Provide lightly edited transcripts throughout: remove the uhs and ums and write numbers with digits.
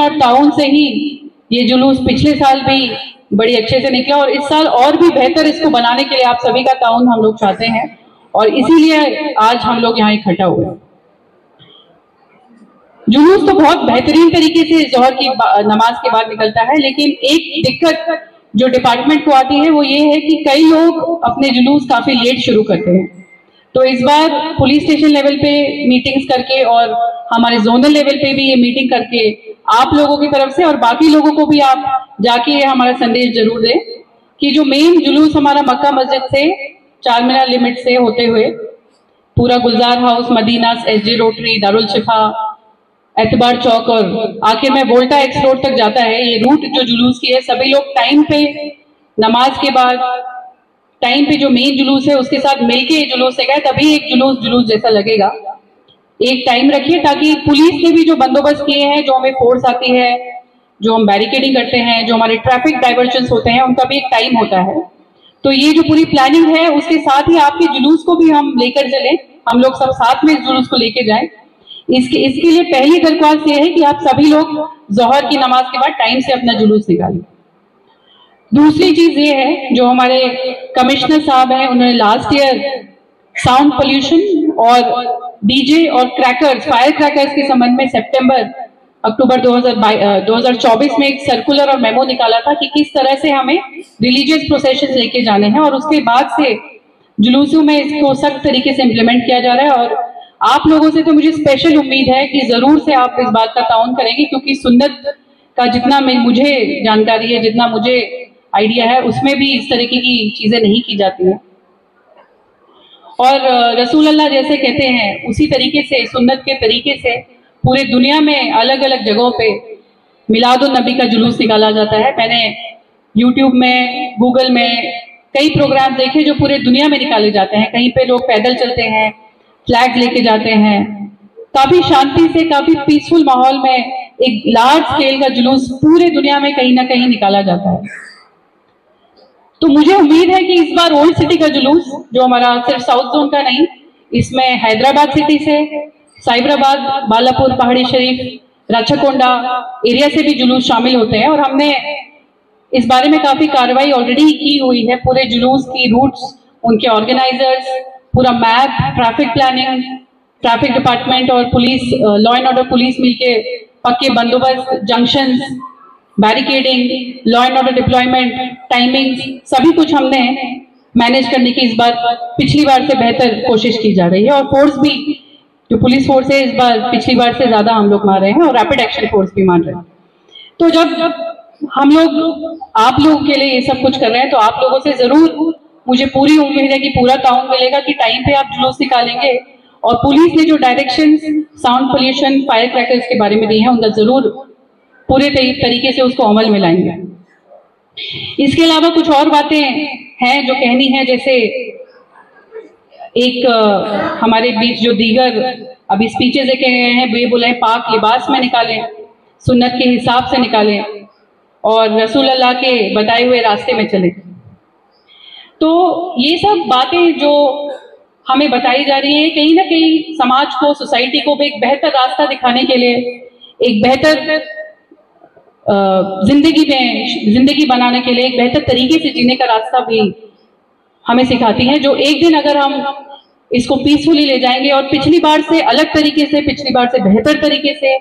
Not town से ही ये जुलूस पिछले साल भी बड़ी अच्छे से निकला और इस साल और भी बेहतर इसको बनाने के लिए आप सभी का ताउन हम लोग चाहते हैं और इसीलिए आज हम लोग यहाँ इकट्ठा हुए। जुलूस तो बहुत बेहतरीन तरीके से जोहर की नमाज के बाद निकलता है, लेकिन एक दिक्कत जो डिपार्टमेंट को आती है वो ये है कि कई लोग अपने जुलूस काफी लेट शुरू करते हैं। तो इस बार पुलिस स्टेशन लेवल पे मीटिंग्स करके और हमारे जोनल लेवल पे भी ये मीटिंग करके आप लोगों की तरफ से और बाकी लोगों को भी आप जाके ये हमारा संदेश जरूर दें कि जो मेन जुलूस हमारा मक्का मस्जिद से चार मीनार लिमिट से होते हुए पूरा Gulzar house, Madina, SG Rotary, Darul Shifa, Etebar चौक और आखिर में वोल्टा एक्स रोड तक जाता है। ये रूट जो जुलूस की है, सभी लोग टाइम पे नमाज के बाद टाइम पे जो मेन जुलूस है उसके साथ मिलके ये जुलूस से गए, तभी एक जुलूस जैसा लगेगा। एक टाइम रखिए ताकि पुलिस ने भी जो बंदोबस्त किए हैं, जो हमें फोर्स आती है, जो हम बैरिकेडिंग करते हैं, जो हमारे ट्रैफिक डाइवर्जन्स होते हैं, उनका भी एक टाइम होता है। तो ये जो पूरी प्लानिंग है उसके साथ ही आपके जुलूस को भी हम लेकर चलें, हम लोग सब साथ में इस जुलूस को लेके जाएं। इसके लिए पहली दरख्वास्त ये है कि आप सभी लोग जोहर की नमाज के बाद टाइम से अपना जुलूस निकालें। दूसरी चीज ये है, जो हमारे कमिश्नर साहब हैं, उन्होंने लास्ट ईयर साउंड पोल्यूशन और डीजे और क्रैकर्स, फायर क्रैकर्स के संबंध में अक्टूबर 2024 में एक सर्कुलर और मेमो निकाला था कि किस तरह से हमें रिलीजियस प्रोसेशन लेके जाने हैं और उसके बाद से जुलूसों में इसको सख्त तरीके से इम्प्लीमेंट किया जा रहा है। और आप लोगों से तो मुझे स्पेशल उम्मीद है कि जरूर से आप इस बात का ताउन करेंगे, क्योंकि सुन्नत का जितना मुझे जानकारी है, जितना मुझे आइडिया है, उसमें भी इस तरीके की चीजें नहीं की जाती हैं। और रसूल अल्लाह जैसे कहते हैं उसी तरीके से, सुन्नत के तरीके से पूरे दुनिया में अलग अलग जगहों पे मिलादुन नबी का जुलूस निकाला जाता है। मैंने यूट्यूब में, गूगल में कई प्रोग्राम देखे जो पूरे दुनिया में निकाले जाते हैं। कहीं पे लोग पैदल चलते हैं, फ्लैग लेके जाते हैं, काफी शांति से, काफी पीसफुल माहौल में एक लार्ज स्केल का जुलूस पूरे दुनिया में कहीं ना कहीं निकाला जाता है। तो मुझे उम्मीद है कि इस बार ओल्ड सिटी का जुलूस, जो हमारा सिर्फ साउथ जोन का नहीं, इसमें हैदराबाद सिटी से, साइबराबाद, बालापुर, पहाड़ी शरीफ, राचाकोंडा एरिया से भी जुलूस शामिल होते हैं और हमने इस बारे में काफी कार्रवाई ऑलरेडी की हुई है। पूरे जुलूस की रूट्स, उनके ऑर्गेनाइजर्स, पूरा map, traffic planning, traffic department और police, law and order police मिलके पक्के बंदोबस्त, junctions, barricading, law and order deployment, timing, सभी कुछ हमने मैनेज करने की इस बार पिछली बार से बेहतर कोशिश की जा रही है। और फोर्स भी, जो पुलिस फोर्स है, इस बार पिछली बार से ज्यादा हम लोग मार रहे हैं और रैपिड एक्शन फोर्स भी मान रहे हैं। तो जब हम लोग आप लोगों के लिए ये सब कुछ कर रहे हैं, तो आप लोगों से जरूर मुझे पूरी उम्मीद है कि पूरा ताउन मिलेगा कि टाइम पे आप जुलूस निकालेंगे और पुलिस ने जो directions sound pollution, fire crackers के बारे में दी है, उनका जरूर पूरे तरीके से उसको अमल में लाएंगे। इसके अलावा कुछ और बातें हैं जो कहनी है, जैसे एक हमारे बीच जो दीगर अभी स्पीचेस देखे गए हैं, वे बोले पाक लिबास में निकालें, सुन्नत के हिसाब से निकालें और रसूल अल्लाह के बताए हुए रास्ते में चलें। तो ये सब बातें जो हमें बताई जा रही है, कहीं ना कहीं समाज को, सोसाइटी को भी एक बेहतर रास्ता दिखाने के लिए, एक बेहतर जिंदगी बनाने के लिए, एक बेहतर तरीके से जीने का रास्ता भी हमें सिखाती है, जो एक दिन अगर हम इसको पीसफुली ले जाएंगे और पिछली बार से अलग तरीके से, पिछली बार से बेहतर तरीके से।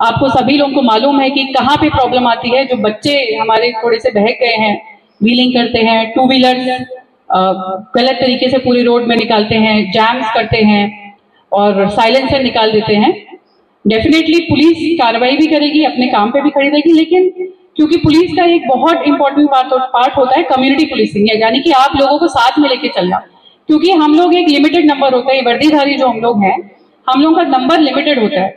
आपको सभी लोगों को मालूम है कि कहाँ पे प्रॉब्लम आती है। जो बच्चे हमारे थोड़े से बहक गए हैं, व्हीलिंग करते हैं, टू व्हीलर गलत तरीके से पूरी रोड में निकालते हैं, जैम्स करते हैं और साइलेंसर निकाल देते हैं। डेफिनेटली पुलिस कार्रवाई भी करेगी, अपने काम पे भी खड़ी रहेगी, लेकिन क्योंकि पुलिस का एक बहुत इंपॉर्टेंट पार्ट होता है कम्युनिटी पुलिसिंग, यानी कि आप लोगों को साथ में लेके चलना। क्योंकि हम लोग एक लिमिटेड नंबर होता है, वर्दीधारी जो हम लोग हैं, हम लोगों का नंबर लिमिटेड होता है।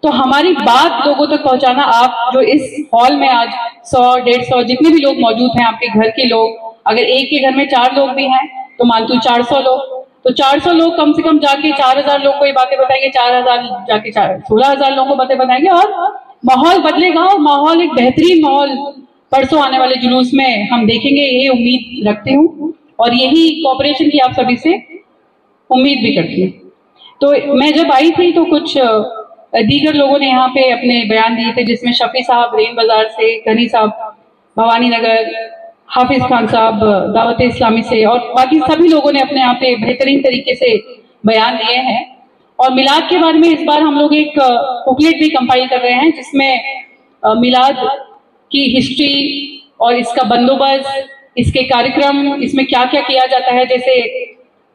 तो हमारी बात लोगों तक पहुंचाना, आप जो इस हॉल में आज 100-150 जितने भी लोग मौजूद हैं, आपके घर के लोग, अगर एक के घर में 4 लोग भी हैं तो मान तू 400 लोग, तो 400 लोग कम से कम जाके 4000 लोग को ये बातें बताएंगे, 4000 जाके 16,000 लोगों को बातें बताएंगे और माहौल बदलेगा। और माहौल एक बेहतरीन माहौल परसों आने वाले जुलूस में हम देखेंगे, ये उम्मीद रखती हूँ और यही कोऑपरेशन की आप सभी से उम्मीद भी करती हूँ। तो मैं जब आई थी तो कुछ दीगर लोगों ने यहाँ पे अपने बयान दिए थे, जिसमें शफी साहब रेन बाजार से, गनी साहब भवानी नगर, हाफिज खान साहब दावत इस्लामी से, और बाकी सभी लोगों ने अपने यहाँ पे बेहतरीन तरीके से बयान दिए हैं। और मिलाद के बारे में इस बार हम लोग एक बुकलेट भी कंपाइल कर रहे हैं, जिसमें मिलाद की हिस्ट्री और इसका बंदोबस्त, इसके कार्यक्रम, इसमें क्या क्या किया जाता है, जैसे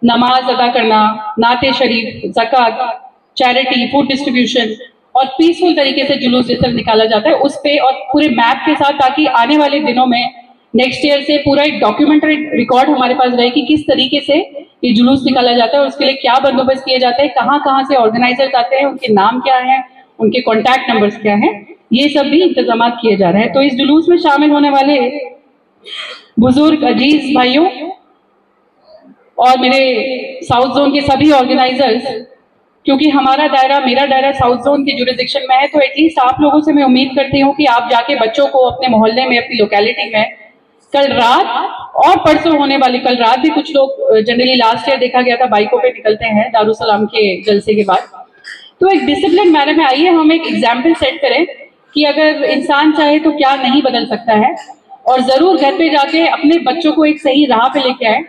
नमाज अदा करना, नाते शरीफ, ज़कात, चैरिटी, फूड डिस्ट्रीब्यूशन, और पीसफुल तरीके से जुलूस जैसे निकाला जाता है उस पे, और पूरे मैप के साथ, ताकि आने वाले दिनों में नेक्स्ट ईयर से पूरा एक डॉक्यूमेंट्री रिकॉर्ड हमारे पास रहे कि किस तरीके से ये जुलूस निकाला जाता है और उसके लिए क्या बंदोबस्त किए जाते हैं, कहाँ कहाँ से ऑर्गेनाइजर्स आते हैं, उनके नाम क्या है, उनके कॉन्टैक्ट नंबर्स क्या है, ये सब भी इंतजाम किए जा रहे हैं। तो इस जुलूस में शामिल होने वाले बुजुर्ग अजीज भाइयों और मेरे साउथ जोन के सभी ऑर्गेनाइजर्स, क्योंकि हमारा दायरा, मेरा दायरा साउथ जोन के जुरिसडिक्शन में है, तो एटलीस्ट आप लोगों से मैं उम्मीद करती हूँ कि आप जाके बच्चों को अपने मोहल्ले में, अपनी लोकेलिटी में, कल रात और परसों होने वाली, कल रात भी कुछ लोग, जनरली लास्ट ईयर देखा गया था बाइकों पे निकलते हैं दारुसलाम के जलसे के बाद, तो एक डिसिप्लिन मैनर में आइए हम एक एग्जाम्पल सेट करें कि अगर इंसान चाहे तो क्या नहीं बदल सकता है, और जरूर घर पे जाके अपने बच्चों को एक सही राह पे लेके आए।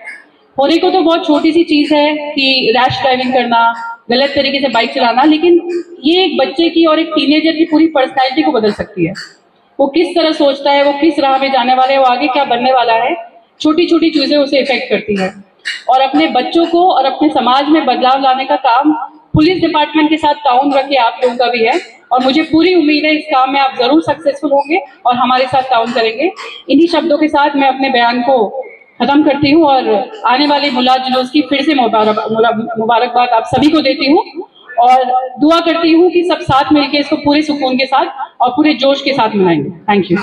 होने को तो बहुत छोटी सी चीज है कि रैश ड्राइविंग करना, गलत तरीके से बाइक चलाना, लेकिन ये एक बच्चे की और एक टीनेजर की पूरी पर्सनैलिटी को बदल सकती है। वो किस तरह सोचता है, वो किस राह में जाने वाला है, वो आगे क्या बनने वाला है, छोटी छोटी चीजें उसे इफेक्ट करती है। और अपने बच्चों को और अपने समाज में बदलाव लाने का काम पुलिस डिपार्टमेंट के साथ ताउन रख के आप लोगों का भी है, और मुझे पूरी उम्मीद है इस काम में आप जरूर सक्सेसफुल होंगे और हमारे साथ ताउन करेंगे। इन्हीं शब्दों के साथ मैं अपने बयान को खत्म करती हूँ और आने वाले मिलाद जुलूस की फिर से मुबारकबाद आप सभी को देती हूँ, और दुआ करती हूँ कि सब साथ मिलकर इसको पूरे सुकून के साथ और पूरे जोश के साथ मनाएंगे। Thank you.